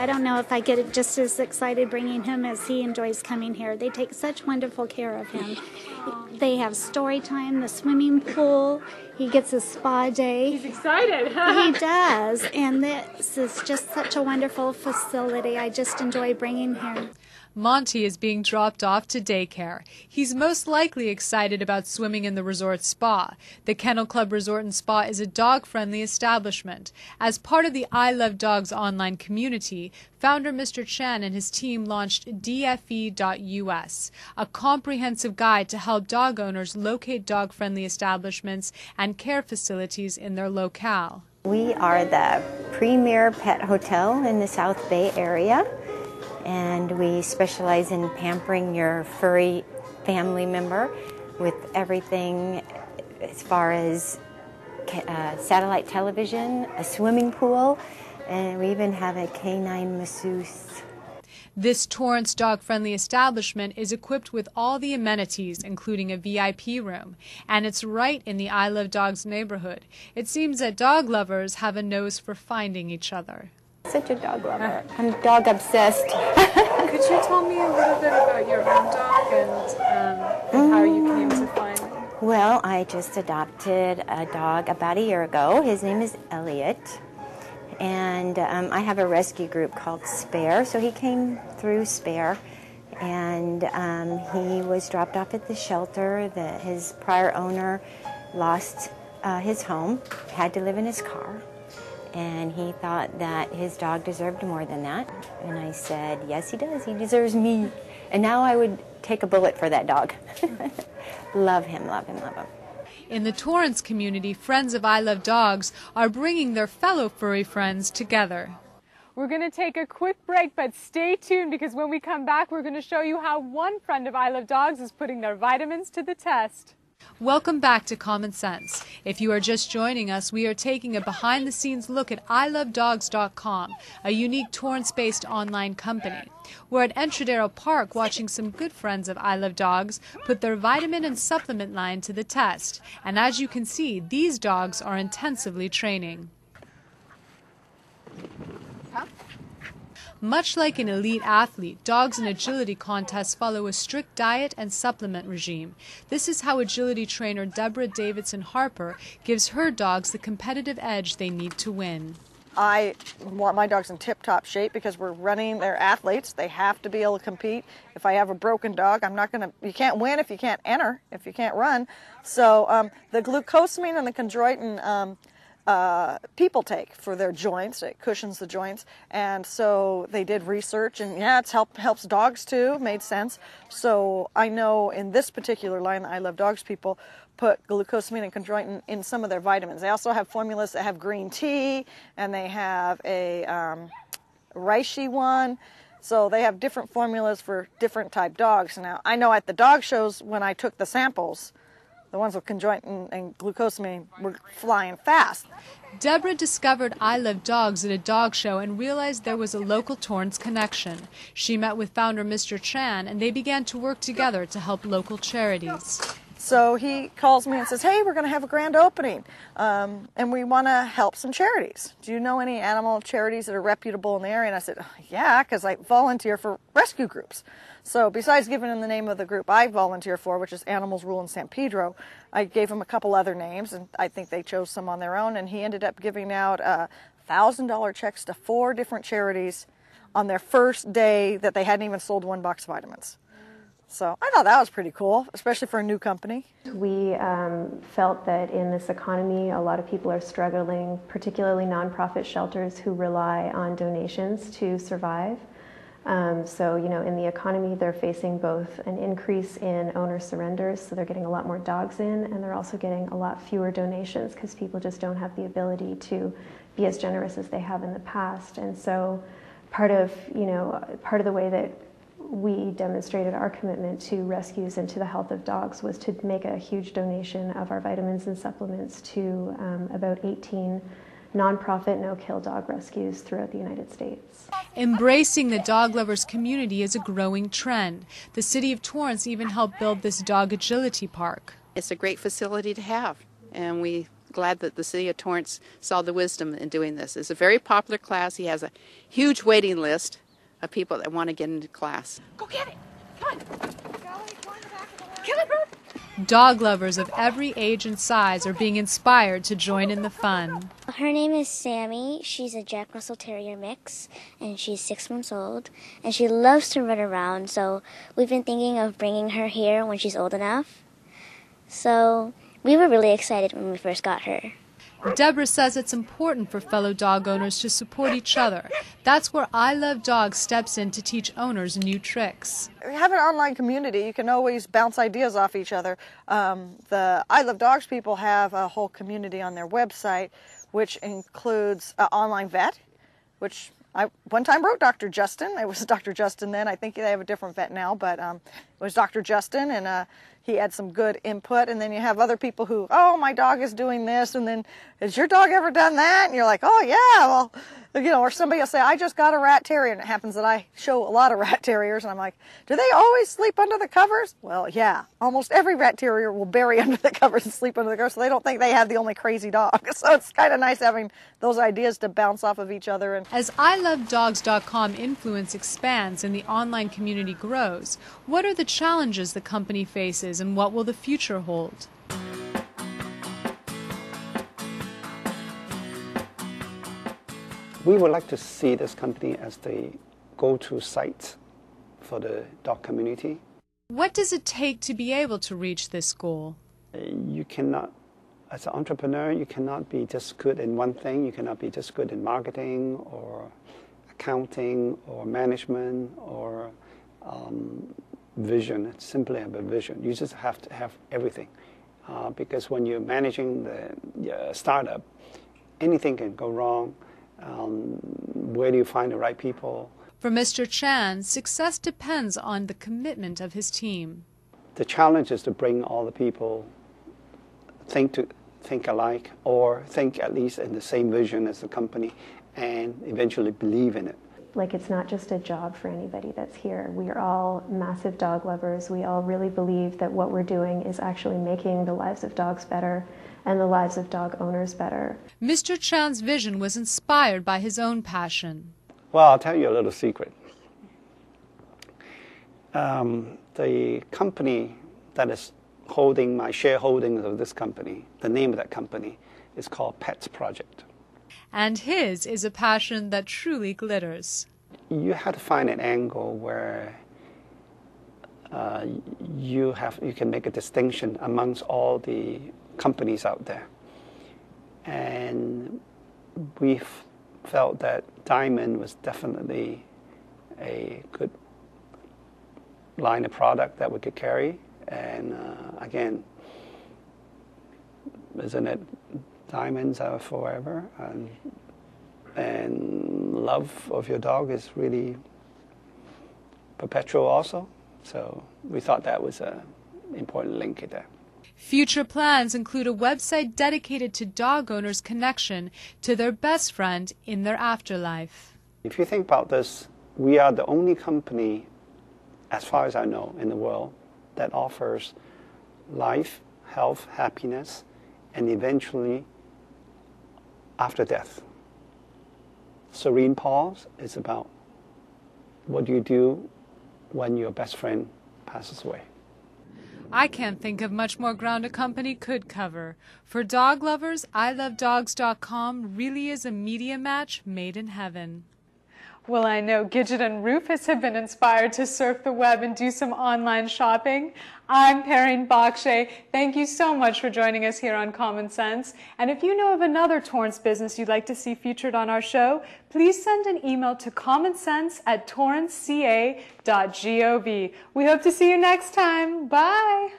I don't know if I get just as excited bringing him as he enjoys coming here. They take such wonderful care of him. They have story time, the swimming pool. He gets a spa day. He's excited. He does. And this is just such a wonderful facility. I just enjoy bringing him. Monty is being dropped off to daycare. He's most likely excited about swimming in the resort spa. The Kennel Club Resort and Spa is a dog-friendly establishment. As part of the I Love Dogs online community, founder Mr. Chan and his team launched DFE.us, a comprehensive guide to help dog owners locate dog-friendly establishments and care facilities in their locale. We are the premier pet hotel in the South Bay area, and we specialize in pampering your furry family member with everything as far as satellite television, a swimming pool, and we even have a canine masseuse. This Torrance dog-friendly establishment is equipped with all the amenities, including a VIP room, and it's right in the I Love Dogs neighborhood. It seems that dog lovers have a nose for finding each other. Such a dog lover. I'm dog obsessed. Could you tell me a little bit about your own dog and how you came to find me? Well, I just adopted a dog about a year ago. His name is Elliot. And I have a rescue group called Spare, so he came through Spare. And he was dropped off at the shelter. His prior owner lost his home, had to live in his car. And he thought that his dog deserved more than that. And I said, yes, he does. He deserves me. And now I would take a bullet for that dog. Love him, love him, love him. In the Torrance community, Friends of I Love Dogs are bringing their fellow furry friends together. We're going to take a quick break, but stay tuned because when we come back, we're going to show you how one friend of I Love Dogs is putting their vitamins to the test. Welcome back to Common Sense. If you are just joining us, we are taking a behind-the-scenes look at ilovedogs.com, a unique Torrance-based online company. We're at Entradero Park watching some good friends of I Love Dogs put their vitamin and supplement line to the test. And as you can see, these dogs are intensively training. Much like an elite athlete, dogs in agility contests follow a strict diet and supplement regime. This is how agility trainer Deborah Davidson Harper gives her dogs the competitive edge they need to win. I want my dogs in tip-top shape because we're running, they're athletes. They have to be able to compete. If I have a broken dog, you can't win if you can't enter, if you can't run. So the glucosamine and the chondroitin people take for their joints. It cushions the joints, and so they did research, and yeah, it helps dogs too. Made sense. So I know in this particular line, the I Love Dogs people put glucosamine and chondroitin in some of their vitamins. They also have formulas that have green tea, and they have a reishi one. So they have different formulas for different type dogs. Now I know at the dog shows when I took the samples, the ones with chondroitin and glucosamine were flying fast. Deborah discovered I Love Dogs at a dog show and realized there was a local Torrance connection. She met with founder Mr. Chan, and they began to work together to help local charities. So he calls me and says, hey, we're going to have a grand opening, and we want to help some charities. Do you know any animal charities that are reputable in the area? And I said, yeah, because I volunteer for rescue groups. So besides giving him the name of the group I volunteer for, which is Animals Rule in San Pedro, I gave him a couple other names, and I think they chose some on their own, and he ended up giving out $1,000 checks to 4 different charities on their first day that they hadn't even sold 1 box of vitamins. So I thought that was pretty cool, especially for a new company. We felt that in this economy, a lot of people are struggling, particularly nonprofit shelters who rely on donations to survive. So, in the economy, they're facing both an increase in owner surrenders, so they're getting a lot more dogs in, and they're also getting a lot fewer donations because people just don't have the ability to be as generous as they have in the past. And so part of the way that we demonstrated our commitment to rescues and to the health of dogs was to make a huge donation of our vitamins and supplements to about 18 nonprofit no-kill dog rescues throughout the United States. Embracing the dog lovers community is a growing trend. The city of Torrance even helped build this dog agility park. It's a great facility to have, and we glad that the City of Torrance saw the wisdom in doing this. It's a very popular class. He has a huge waiting list of people that want to get into class. Go get it. Come on. Kill it, Bert. Dog lovers of every age and size are being inspired to join in the fun. Her name is Sammy. She's a Jack Russell Terrier mix, and she's 6 months old, and she loves to run around, so we've been thinking of bringing her here when she's old enough. So we were really excited when we first got her. Deborah says it's important for fellow dog owners to support each other. That's where I Love Dogs steps in to teach owners new tricks. If you have an online community, you can always bounce ideas off each other. The I Love Dogs people have a whole community on their website, which includes an online vet, which I one time wrote Dr. Justin. It was Dr. Justin then. I think they have a different vet now, but it was Dr. Justin, and he had some good input. And then you have other people who, oh, my dog is doing this, and then, has your dog ever done that? And you're like, oh, yeah, well, you know, or somebody will say, I just got a rat terrier, and it happens that I show a lot of rat terriers, and I'm like, do they always sleep under the covers? Well, yeah, almost every rat terrier will bury under the covers and sleep under the covers, so they don't think they have the only crazy dog. So it's kind of nice having those ideas to bounce off of each other. And as ilovedogs.com influence expands and the online community grows, what are the challenges the company faces and what will the future hold? We would like to see this company as the go-to site for the dog community. What does it take to be able to reach this goal? You cannot, as an entrepreneur, you cannot be just good in one thing. You cannot be just good in marketing or accounting or management or vision. It's simply have a vision. You just have to have everything. Because when you're managing the startup, anything can go wrong. Where do you find the right people? For Mr. Chan, success depends on the commitment of his team. The challenge is to bring all the people think alike, or think at least in the same vision as the company, and eventually believe in it. Like, it's not just a job for anybody that's here. We are all massive dog lovers. We all really believe that what we're doing is actually making the lives of dogs better and the lives of dog owners better. Mr. Chan's vision was inspired by his own passion. Well, I'll tell you a little secret. The company that is holding my shareholdings of this company, the name of that company is called Pets Project. And his is a passion that truly glitters. You have to find an angle where you can make a distinction amongst all the companies out there. And we felt that Diamond was definitely a good line of product that we could carry. And again, isn't it, diamonds are forever, and love of your dog is really perpetual also. So we thought that was an important link there. Future plans include a website dedicated to dog owners' connection to their best friend in their afterlife. If you think about this, we are the only company, as far as I know, in the world that offers life, health, happiness, and eventually after death. Serene Pause is about what do you do when your best friend passes away. I can't think of much more ground a company could cover. For dog lovers, ilovedogs.com really is a media match made in heaven. Well, I know Gidget and Rufus have been inspired to surf the web and do some online shopping. I'm Perrine Bakshay. Thank you so much for joining us here on Common Sense. And if you know of another Torrance business you'd like to see featured on our show, please send an email to commonsense@torranceca.gov. We hope to see you next time. Bye.